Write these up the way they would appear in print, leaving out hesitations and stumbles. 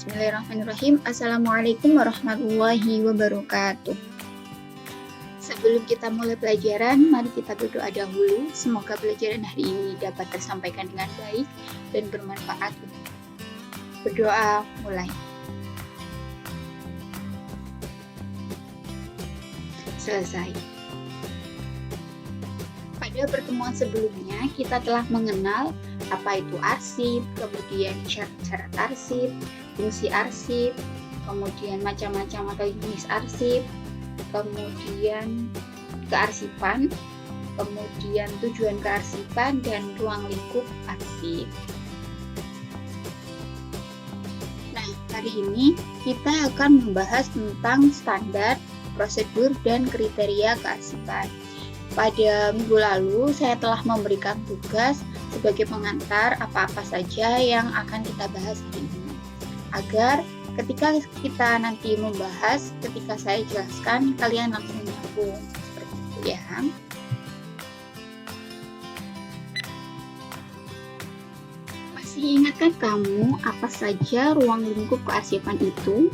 Bismillahirrahmanirrahim. Assalamualaikum warahmatullahi wabarakatuh. Sebelum kita mulai pelajaran, mari kita berdoa dahulu. Semoga pelajaran hari ini dapat tersampaikan dengan baik dan bermanfaat. Berdoa mulai. Selesai. Pada pertemuan sebelumnya, kita telah mengenal apa itu arsip, kemudian syarat-syarat arsip, fungsi arsip, kemudian macam-macam atau jenis arsip, kemudian kearsipan, kemudian tujuan kearsipan, dan ruang lingkup arsip. Nah, hari ini kita akan membahas tentang standar, prosedur, dan kriteria kearsipan. Pada minggu lalu, saya telah memberikan tugas sebagai pengantar apa-apa saja yang akan kita bahas hari ini. Agar ketika kita nanti membahas, ketika saya jelaskan, kalian langsung nyambung. Seperti itu ya. Masih ingatkah kamu apa saja ruang lingkup kearsipan itu?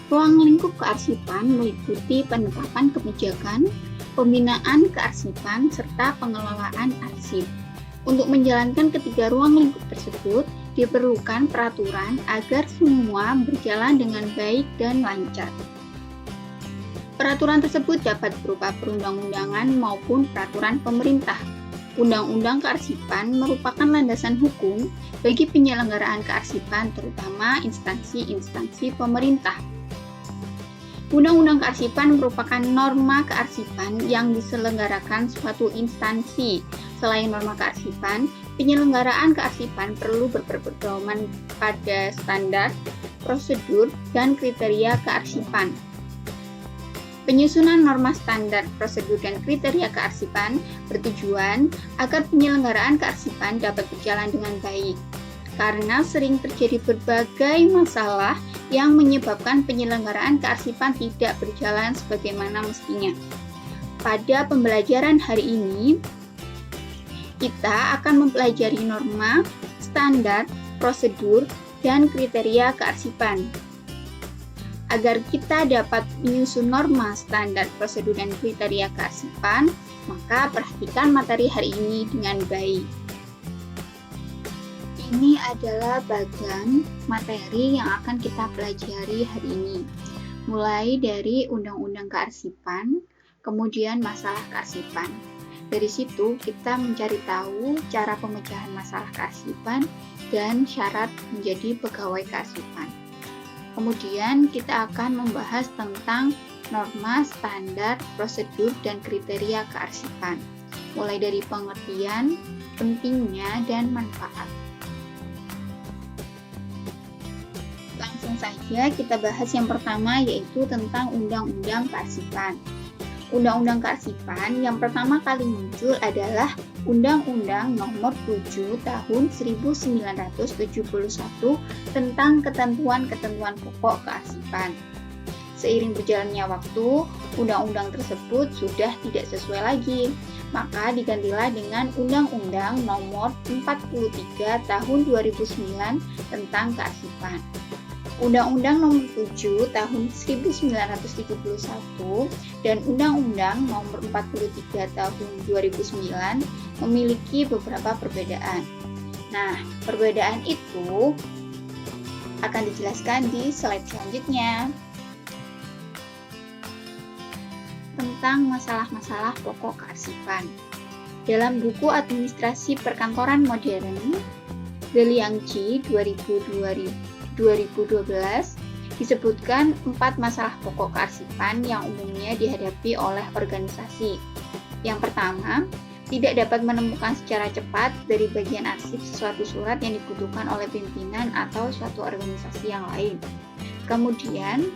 Ruang lingkup kearsipan meliputi penetapan kebijakan, pembinaan kearsipan, serta pengelolaan arsip. Untuk menjalankan ketiga ruang lingkup tersebut, diperlukan peraturan agar semua berjalan dengan baik dan lancar. Peraturan tersebut dapat berupa perundang-undangan maupun peraturan pemerintah. Undang-undang kearsipan merupakan landasan hukum bagi penyelenggaraan kearsipan, terutama instansi-instansi pemerintah. Undang-undang kearsipan merupakan norma kearsipan yang diselenggarakan suatu instansi. Selain norma kearsipan, penyelenggaraan kearsipan perlu berpedoman pada standar, prosedur, dan kriteria kearsipan. Penyusunan norma standar, prosedur, dan kriteria kearsipan bertujuan agar penyelenggaraan kearsipan dapat berjalan dengan baik. Karena sering terjadi berbagai masalah yang menyebabkan penyelenggaraan kearsipan tidak berjalan sebagaimana mestinya. Pada pembelajaran hari ini, kita akan mempelajari norma, standar, prosedur, dan kriteria kearsipan. Agar kita dapat menyusun norma, standar, prosedur, dan kriteria kearsipan, maka perhatikan materi hari ini dengan baik. Ini adalah bagian materi yang akan kita pelajari hari ini. Mulai dari undang-undang kearsipan, kemudian masalah kearsipan. Dari situ kita mencari tahu cara pemecahan masalah kearsipan dan syarat menjadi pegawai kearsipan. Kemudian kita akan membahas tentang norma, standar, prosedur, dan kriteria kearsipan. Mulai dari pengertian, pentingnya, dan manfaat. Langsung saja kita bahas yang pertama, yaitu tentang Undang-Undang Kearsipan. Undang-Undang Kearsipan yang pertama kali muncul adalah Undang-Undang Nomor 7 Tahun 1971 tentang ketentuan-ketentuan pokok kearsipan. Seiring berjalannya waktu, undang-undang tersebut sudah tidak sesuai lagi, maka digantilah dengan Undang-Undang Nomor 43 Tahun 2009 tentang kearsipan. Undang-Undang Nomor 7 Tahun 1971 dan Undang-Undang Nomor 43 Tahun 2009 memiliki beberapa perbedaan. Nah, perbedaan itu akan dijelaskan di slide selanjutnya. Tentang masalah-masalah pokok kearsipan. Dalam buku Administrasi Perkantoran Modern, Deliangji 2012 disebutkan 4 masalah pokok kearsipan yang umumnya dihadapi oleh organisasi. Yang pertama, tidak dapat menemukan secara cepat dari bagian arsip suatu surat yang dibutuhkan oleh pimpinan atau suatu organisasi yang lain. Kemudian,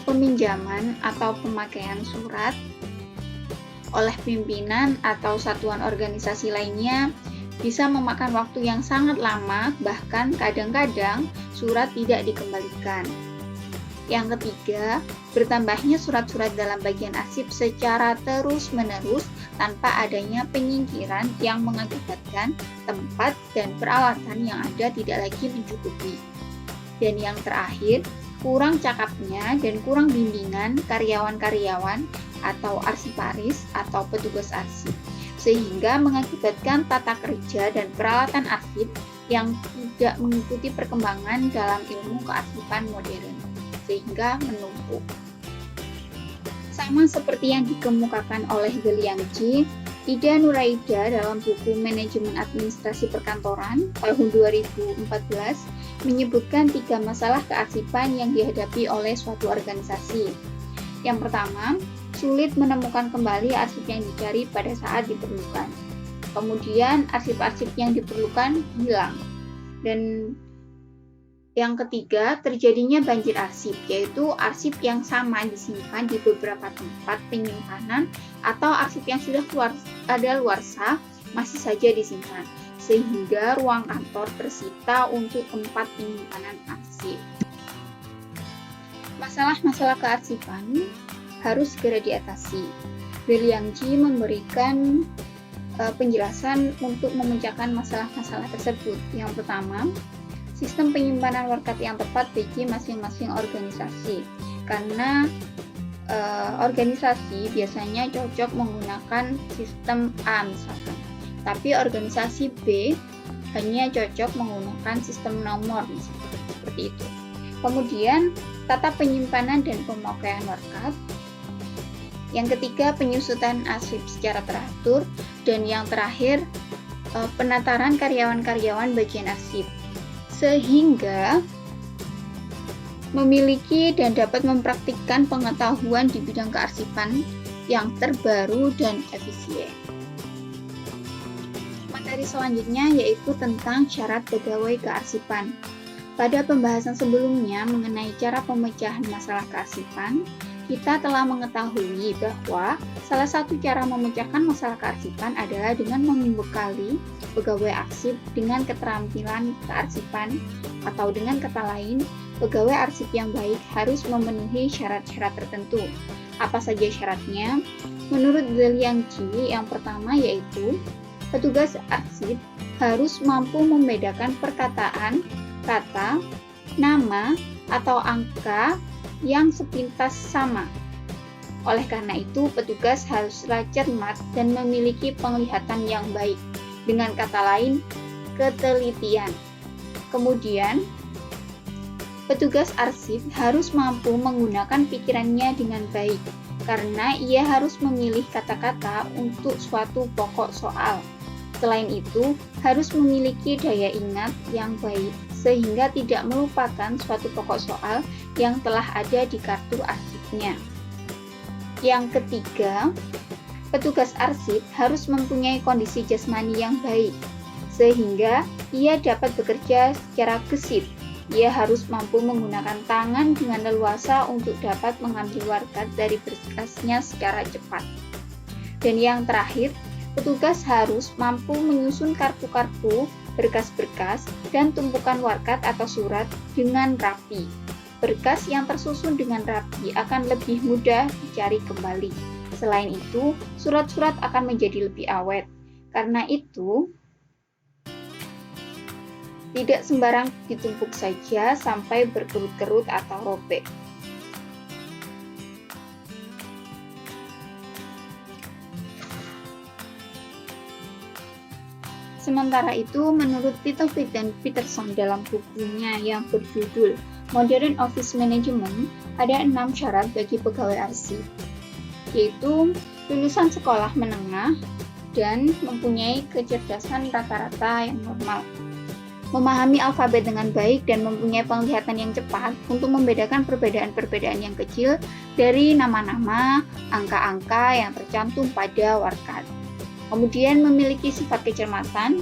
peminjaman atau pemakaian surat oleh pimpinan atau satuan organisasi lainnya bisa memakan waktu yang sangat lama, bahkan kadang-kadang surat tidak dikembalikan. Yang ketiga, bertambahnya surat-surat dalam bagian arsip secara terus-menerus tanpa adanya penyingkiran yang mengakibatkan tempat dan peralatan yang ada tidak lagi mencukupi. Dan yang terakhir, kurang cakapnya dan kurang bimbingan karyawan-karyawan atau arsiparis atau petugas arsip, sehingga mengakibatkan tata kerja dan peralatan arsip yang tidak mengikuti perkembangan dalam ilmu kearsipan modern, sehingga menumpuk. Sama seperti yang dikemukakan oleh Geliangji, Ida Nuraida dalam buku Manajemen Administrasi Perkantoran tahun 2014 menyebutkan 3 masalah kearsipan yang dihadapi oleh suatu organisasi. Yang pertama, sulit menemukan kembali arsip yang dicari pada saat diperlukan. Kemudian, arsip-arsip yang diperlukan hilang. Dan yang ketiga, terjadinya banjir arsip, yaitu arsip yang sama disimpan di beberapa tempat penyimpanan atau arsip yang sudah luarsa masih saja disimpan, sehingga ruang kantor tersita untuk tempat penyimpanan arsip. Masalah-masalah kearsipan harus segera diatasi. Geliangji memberikan penjelasan untuk memecahkan masalah-masalah tersebut. Yang pertama, sistem penyimpanan warkat yang tepat bagi masing-masing organisasi, karena organisasi biasanya cocok menggunakan sistem A misalkan, tapi organisasi B hanya cocok menggunakan sistem nomor misalkan, seperti itu. Kemudian tata penyimpanan dan pemakaian warkat. Yang ketiga, penyusutan arsip secara teratur, dan yang terakhir penataran karyawan-karyawan bagian arsip, sehingga memiliki dan dapat mempraktikkan pengetahuan di bidang kearsipan yang terbaru dan efisien. Materi selanjutnya yaitu tentang syarat pegawai kearsipan. Pada pembahasan sebelumnya mengenai cara pemecahan masalah kearsipan, kita telah mengetahui bahwa salah satu cara memecahkan masalah kearsipan adalah dengan membekali pegawai arsip dengan keterampilan kearsipan, atau dengan kata lain, pegawai arsip yang baik harus memenuhi syarat-syarat tertentu. Apa saja syaratnya? Menurut Geliangji, yang pertama yaitu petugas arsip harus mampu membedakan perkataan, kata, nama, atau angka yang sepintas sama. Oleh karena itu, petugas haruslah cermat dan memiliki penglihatan yang baik. Dengan kata lain, ketelitian. Kemudian, petugas arsip harus mampu menggunakan pikirannya dengan baik, karena ia harus memilih kata-kata untuk suatu pokok soal. Selain itu, harus memiliki daya ingat yang baik, sehingga tidak melupakan suatu pokok soal yang telah ada di kartu arsipnya. Yang ketiga, petugas arsip harus mempunyai kondisi jasmani yang baik, sehingga ia dapat bekerja secara gesit. Ia harus mampu menggunakan tangan dengan leluasa untuk dapat mengambil warkat dari berkasnya secara cepat. Dan yang terakhir, petugas harus mampu menyusun kartu-kartu, berkas-berkas, dan tumpukan warkat atau surat dengan rapi. Berkas yang tersusun dengan rapi akan lebih mudah dicari kembali. Selain itu, surat-surat akan menjadi lebih awet. Karena itu, tidak sembarang ditumpuk saja sampai berkerut-kerut atau robek. Sementara itu, menurut Tito dan Peterson dalam bukunya yang berjudul Modern Office Management, ada 6 syarat bagi pegawai arsip, yaitu lulusan sekolah menengah dan mempunyai kecerdasan rata-rata yang normal, memahami alfabet dengan baik dan mempunyai penglihatan yang cepat untuk membedakan perbedaan-perbedaan yang kecil dari nama-nama, angka-angka yang tercantum pada warkat. Kemudian memiliki sifat kecermatan,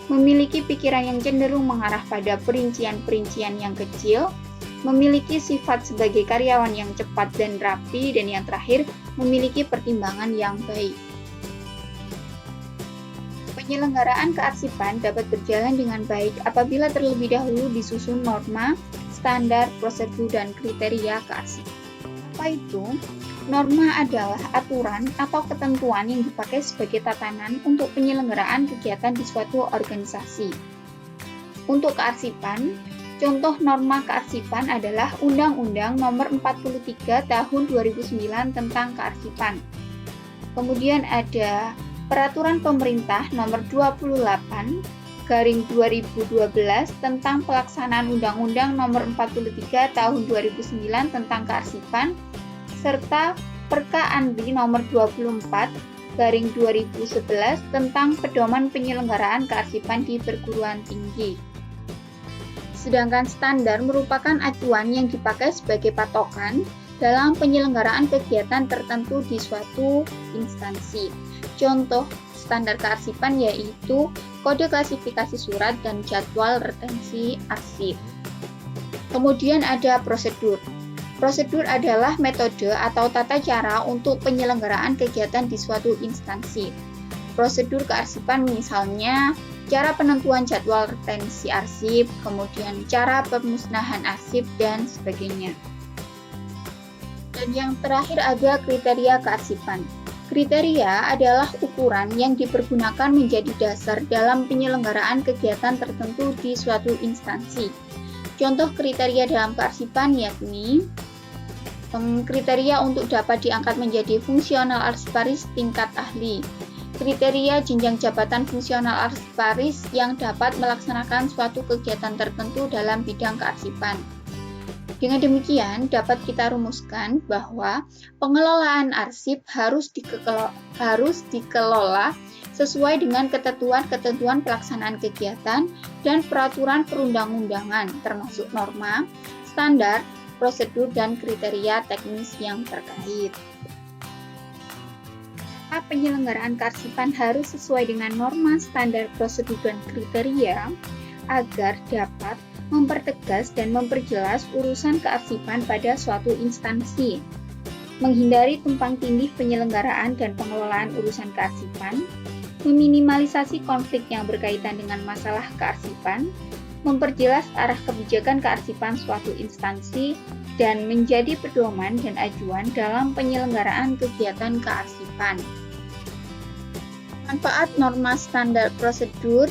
memiliki pikiran yang cenderung mengarah pada perincian-perincian yang kecil, memiliki sifat sebagai karyawan yang cepat dan rapi, dan yang terakhir, memiliki pertimbangan yang baik. Penyelenggaraan kearsipan dapat berjalan dengan baik apabila terlebih dahulu disusun norma, standar, prosedur, dan kriteria kearsipan. Apa itu? Norma adalah aturan atau ketentuan yang dipakai sebagai tatanan untuk penyelenggaraan kegiatan di suatu organisasi. Untuk kearsipan, Contoh norma kearsipan adalah Undang-Undang Nomor 43 Tahun 2009 tentang Kearsipan. Kemudian ada Peraturan Pemerintah Nomor 28 Garing 2012 tentang pelaksanaan Undang-Undang Nomor 43 Tahun 2009 tentang Kearsipan, serta Perka Andi Nomor 24 Garing 2011 tentang pedoman penyelenggaraan kearsipan di perguruan tinggi. Sedangkan standar merupakan acuan yang dipakai sebagai patokan dalam penyelenggaraan kegiatan tertentu di suatu instansi. Contoh standar kearsipan yaitu Kode Klasifikasi Surat dan Jadwal Retensi Arsip. Kemudian ada prosedur. Prosedur adalah metode atau tata cara untuk penyelenggaraan kegiatan di suatu instansi. Prosedur kearsipan misalnya cara penentuan jadwal retensi arsip, kemudian cara pemusnahan arsip, dan sebagainya. Dan yang terakhir ada kriteria kearsipan. Kriteria adalah ukuran yang dipergunakan menjadi dasar dalam penyelenggaraan kegiatan tertentu di suatu instansi. Contoh kriteria dalam kearsipan yakni kriteria untuk dapat diangkat menjadi fungsional arsiparis tingkat ahli, kriteria jenjang jabatan fungsional arsiparis yang dapat melaksanakan suatu kegiatan tertentu dalam bidang kearsipan. Dengan demikian, dapat kita rumuskan bahwa pengelolaan arsip harus dikelola sesuai dengan ketentuan-ketentuan pelaksanaan kegiatan dan peraturan perundang-undangan, termasuk norma, standar, prosedur, dan kriteria teknis yang terkait. Penyelenggaraan kearsipan harus sesuai dengan norma, standar, prosedur, dan kriteria agar dapat mempertegas dan memperjelas urusan kearsipan pada suatu instansi, menghindari tumpang tindih penyelenggaraan dan pengelolaan urusan kearsipan, meminimalisasi konflik yang berkaitan dengan masalah kearsipan, memperjelas arah kebijakan kearsipan suatu instansi, dan menjadi pedoman dan acuan dalam penyelenggaraan kegiatan kearsipan. Manfaat norma, standar, prosedur,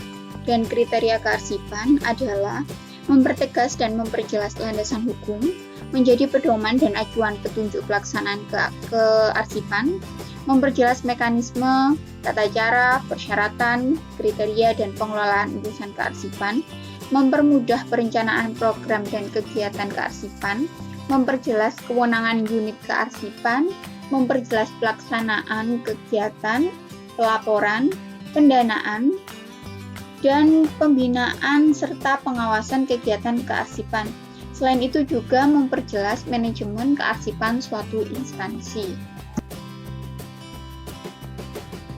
dan kriteria kearsipan adalah mempertegas dan memperjelas landasan hukum, menjadi pedoman dan acuan petunjuk pelaksanaan kearsipan, memperjelas mekanisme, tata cara, persyaratan, kriteria, dan pengelolaan urusan kearsipan, mempermudah perencanaan program dan kegiatan kearsipan, memperjelas kewenangan unit kearsipan, memperjelas pelaksanaan kegiatan, pelaporan, pendanaan, dan pembinaan serta pengawasan kegiatan kearsipan. Selain itu juga memperjelas manajemen kearsipan suatu instansi.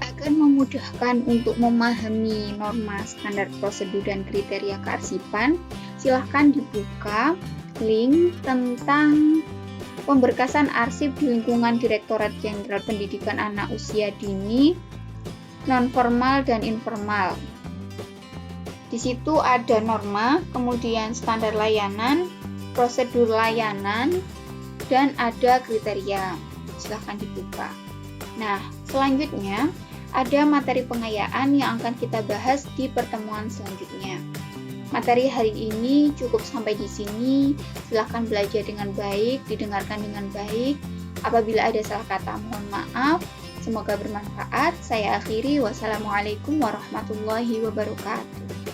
Agar memudahkan untuk memahami norma, standar, prosedur, dan kriteria kearsipan, silahkan dibuka link tentang pemberkasan arsip di lingkungan Direktorat Jenderal Pendidikan Anak Usia Dini, Non-Formal dan Informal. Di situ ada norma, kemudian standar layanan, prosedur layanan, dan ada kriteria. Silahkan dibuka. Nah, selanjutnya ada materi pengayaan yang akan kita bahas di pertemuan selanjutnya. Materi hari ini cukup sampai di sini. Silahkan belajar dengan baik, didengarkan dengan baik. Apabila ada salah kata, mohon maaf. Semoga bermanfaat. Saya akhiri. Wassalamualaikum warahmatullahi wabarakatuh.